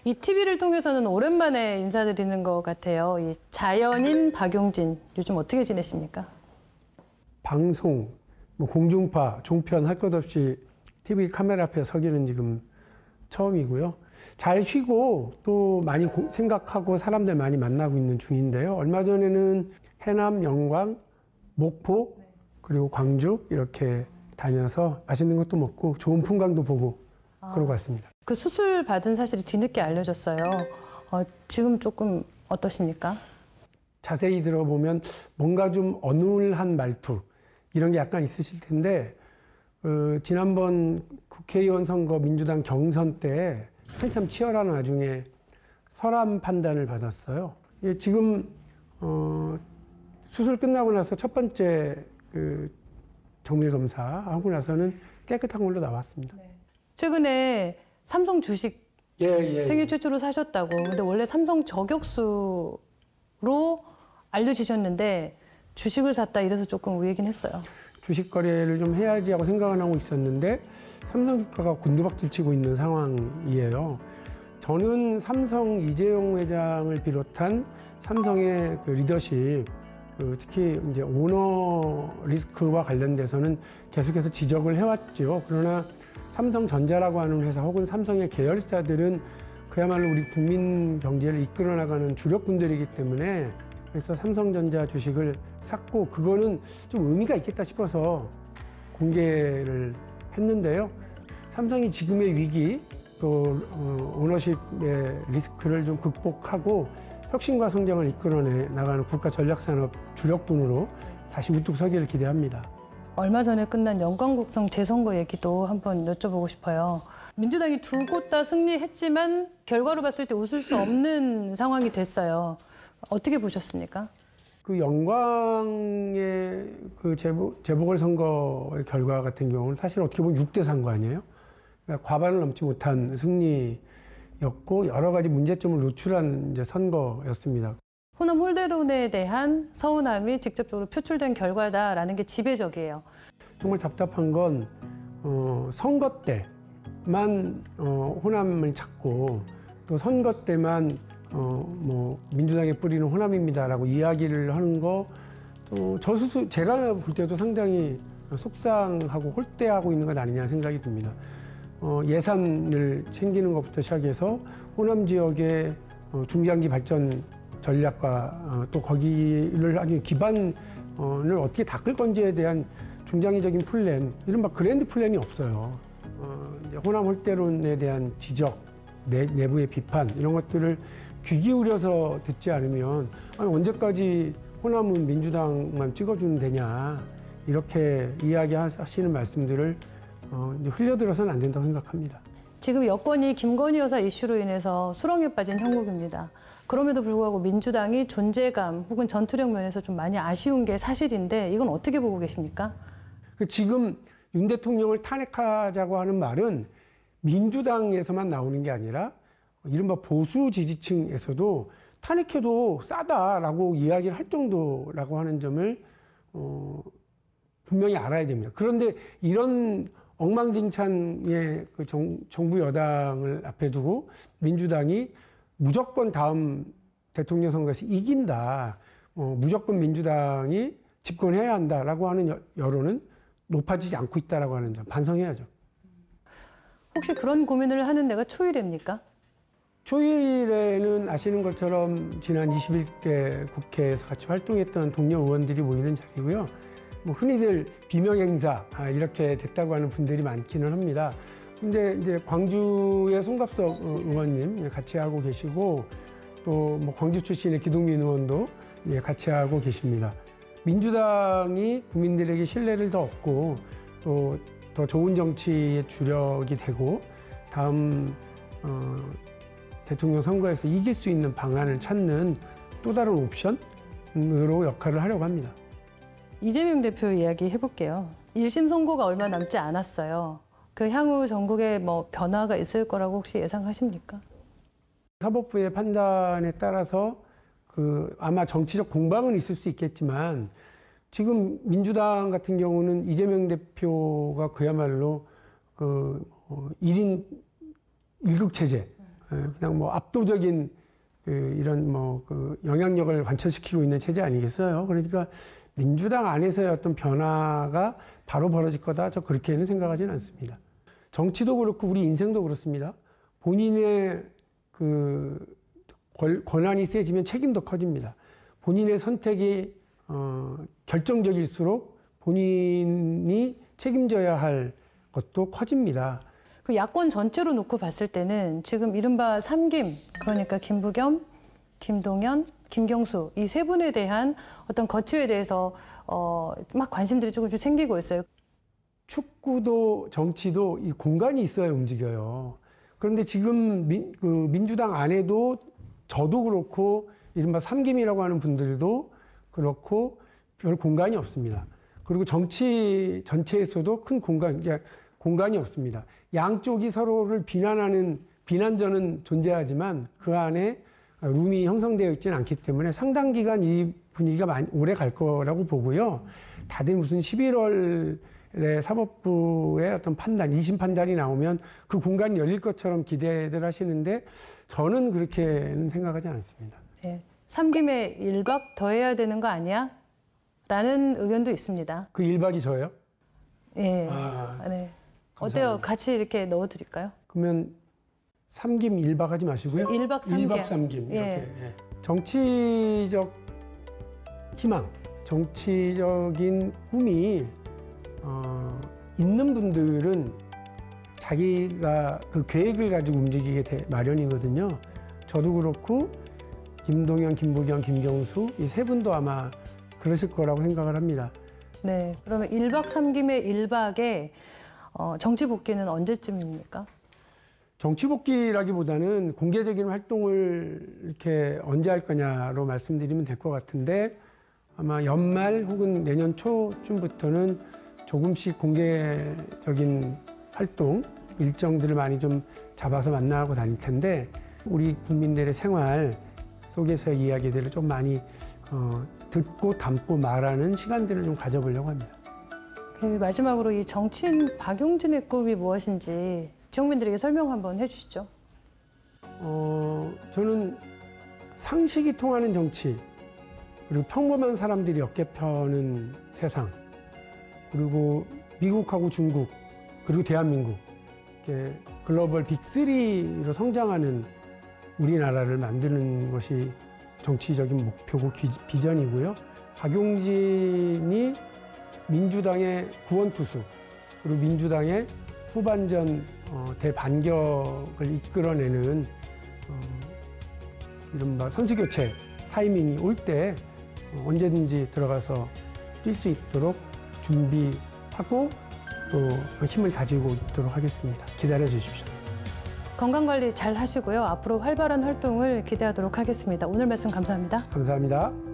이 TV를 통해서는 오랜만에 인사드리는 것 같아요. 이 자연인 박용진, 요즘 어떻게 지내십니까? 방송, 공중파, 종편 할 것 없이 TV 카메라 앞에 서기는 지금 처음이고요. 잘 쉬고 또 많이 생각하고 사람들 많이 만나고 있는 중인데요. 얼마 전에는 해남, 영광, 목포, 그리고 광주 이렇게 다녀서 맛있는 것도 먹고 좋은 풍광도 보고 그러고 왔습니다. 그 수술 받은 사실이 뒤늦게 알려졌어요. 지금 조금 어떠십니까? 자세히 들어보면 뭔가 좀 어눌한 말투 이런 게 약간 있으실 텐데 지난번 국회의원 선거 민주당 경선 때 한참 치열한 와중에 설암 판단을 받았어요. 지금 수술 끝나고 나서 첫 번째 정밀 검사 하고 나서는 깨끗한 걸로 나왔습니다. 네. 최근에 삼성 주식 생애 최초로 사셨다고. 근데 원래 삼성 저격수로 알려지셨는데 주식을 샀다 이래서 조금 의외긴 했어요. 주식 거래를 좀 해야지 하고 생각을 하고 있었는데 삼성 주가가 곤두박질 치고 있는 상황이에요. 저는 삼성 이재용 회장을 비롯한 삼성의 리더십, 특히 이제 오너 리스크와 관련돼서는 계속해서 지적을 해왔죠. 그러나 삼성전자라고 하는 회사 혹은 삼성의 계열사들은 그야말로 우리 국민 경제를 이끌어 나가는 주력군들이기 때문에 그래서 삼성전자 주식을 샀고 그거는 좀 의미가 있겠다 싶어서 공개를 했는데요. 삼성이 지금의 위기 또 오너십의 리스크를 좀 극복하고 혁신과 성장을 이끌어내 나가는 국가 전략산업 주력군으로 다시 우뚝 서기를 기대합니다. 얼마 전에 끝난 영광국성 재선거 얘기도 한번 여쭤보고 싶어요. 민주당이 두 곳 다 승리했지만 결과로 봤을 때 웃을 수 없는 상황이 됐어요. 어떻게 보셨습니까? 그 영광의 그 재보궐선거의 결과 같은 경우는 사실 어떻게 보면 6대 4인 거 아니에요? 그러니까 과반을 넘지 못한 승리였고 여러 가지 문제점을 노출한 이제 선거였습니다. 호남 홀대론에 대한 서운함이 직접적으로 표출된 결과다라는 게 지배적이에요. 정말 답답한 건 선거 때만 호남을 찾고 또 선거 때만 민주당에 뿌리는 호남입니다라고 이야기를 하는 거 또 저 스스로 제가 볼 때도 상당히 속상하고 홀대하고 있는 것 아니냐 생각이 듭니다. 예산을 챙기는 것부터 시작해서 호남 지역의 중장기 발전 전략과 또 거기를 하기 기반을 어떻게 닦을 건지에 대한 중장기적인 플랜, 이른바 그랜드 플랜이 없어요. 이제 호남 홀대론에 대한 지적, 내부의 비판 이런 것들을 귀 기울여서 듣지 않으면 언제까지 호남은 민주당만 찍어주면 되냐 이렇게 이야기하시는 말씀들을 흘려들어서는 안 된다고 생각합니다. 지금 여권이 김건희 여사 이슈로 인해서 수렁에 빠진 형국입니다. 그럼에도 불구하고 민주당이 존재감 혹은 전투력 면에서 좀 많이 아쉬운 게 사실인데 이건 어떻게 보고 계십니까? 지금 윤 대통령을 탄핵하자고 하는 말은 민주당에서만 나오는 게 아니라 이른바 보수 지지층에서도 탄핵해도 싸다라고 이야기를 할 정도라고 하는 점을 분명히 알아야 됩니다. 그런데 이런 엉망진창의 그 정부 여당을 앞에 두고 민주당이 무조건 다음 대통령 선거에서 이긴다, 무조건 민주당이 집권해야 한다라고 하는 여론은 높아지지 않고 있다라고 하는 점 반성해야죠. 혹시 그런 고민을 하는 데가 초일회입니까? 초일에는 아시는 것처럼 지난 21대 국회에서 같이 활동했던 동료 의원들이 모이는 자리고요. 흔히들 비명행사 이렇게 됐다고 하는 분들이 많기는 합니다. 근데 이제 광주의 송갑석 의원님 같이 하고 계시고 또 광주 출신의 기동민 의원도 같이 하고 계십니다. 민주당이 국민들에게 신뢰를 더 얻고 또 더 좋은 정치의 주력이 되고 다음 대통령 선거에서 이길 수 있는 방안을 찾는 또 다른 옵션으로 역할을 하려고 합니다. 이재명 대표 이야기 해볼게요. 1심 선고가 얼마 남지 않았어요. 그 향후 전국에 변화가 있을 거라고 혹시 예상하십니까? 사법부의 판단에 따라서 아마 정치적 공방은 있을 수 있겠지만 지금 민주당 같은 경우는 이재명 대표가 그야말로 1인 1극 체제, 그냥 뭐 압도적인 이런 그 영향력을 관철시키고 있는 체제 아니겠어요? 그러니까 민주당 안에서의 어떤 변화가 바로 벌어질 거다. 저 그렇게는 생각하지는 않습니다. 정치도 그렇고 우리 인생도 그렇습니다. 본인의 권한이 세지면 책임도 커집니다. 본인의 선택이 결정적일수록 본인이 책임져야 할 것도 커집니다. 그 야권 전체로 놓고 봤을 때는 지금 이른바 삼김, 그러니까 김부겸, 김동연, 김경수 이 세 분에 대한 어떤 거취에 대해서 막 관심들이 조금씩 생기고 있어요. 축구도 정치도 이 공간이 있어야 움직여요. 그런데 지금 민주당 안에도 저도 그렇고 이른바 삼김이라고 하는 분들도 그렇고 별 공간이 없습니다. 그리고 정치 전체에서도 큰 공간이 없습니다. 양쪽이 서로를 비난하는 비난전은 존재하지만 그 안에 룸이 형성되어 있지는 않기 때문에 상당 기간 이 분위기가 많이 오래 갈 거라고 보고요. 다들 무슨 11월에 사법부의 어떤 판단, 2심 판단이 나오면 그 공간이 열릴 것처럼 기대들 하시는데 저는 그렇게는 생각하지 않습니다. 네. 삼김에 1박 더 해야 되는 거 아니야? 라는 의견도 있습니다. 그 1박이 저예요? 예. 아, 네. 어때요? 같이 이렇게 넣어드릴까요? 그러면 3김 1박 하지 마시고요. 1박 3김. 1박 3김. 이렇게. 예. 예. 정치적 희망, 정치적인 꿈이 있는 분들은 자기가 그 계획을 가지고 움직이게 마련이거든요. 저도 그렇고 김동연, 김부겸, 김경수 이 세 분도 아마 그러실 거라고 생각을 합니다. 네. 그러면 1박 3김의 1박에 정치 복귀는 언제쯤입니까? 정치 복귀라기보다는 공개적인 활동을 이렇게 언제 할 거냐로 말씀드리면 될 것 같은데 아마 연말 혹은 내년 초쯤부터는 조금씩 공개적인 활동 일정들을 많이 좀 잡아서 만나고 다닐 텐데 우리 국민들의 생활 속에서의 이야기들을 좀 많이 듣고 담고 말하는 시간들을 좀 가져보려고 합니다. 그 마지막으로 이 정치인 박용진의 꿈이 무엇인지 지역민들에게 설명 한번 해주시죠. 저는 상식이 통하는 정치, 그리고 평범한 사람들이 어깨 펴는 세상, 그리고 미국하고 중국, 그리고 대한민국, 글로벌 빅3로 성장하는 우리나라를 만드는 것이 정치적인 목표고 비전이고요. 박용진이 민주당의 구원투수, 그리고 민주당의 후반전 대반격을 이끌어내는 이른바 선수교체 타이밍이 올 때 언제든지 들어가서 뛸 수 있도록 준비하고 또 힘을 다지고 있도록 하겠습니다. 기다려 주십시오. 건강관리 잘 하시고요. 앞으로 활발한 활동을 기대하도록 하겠습니다. 오늘 말씀 감사합니다. 감사합니다.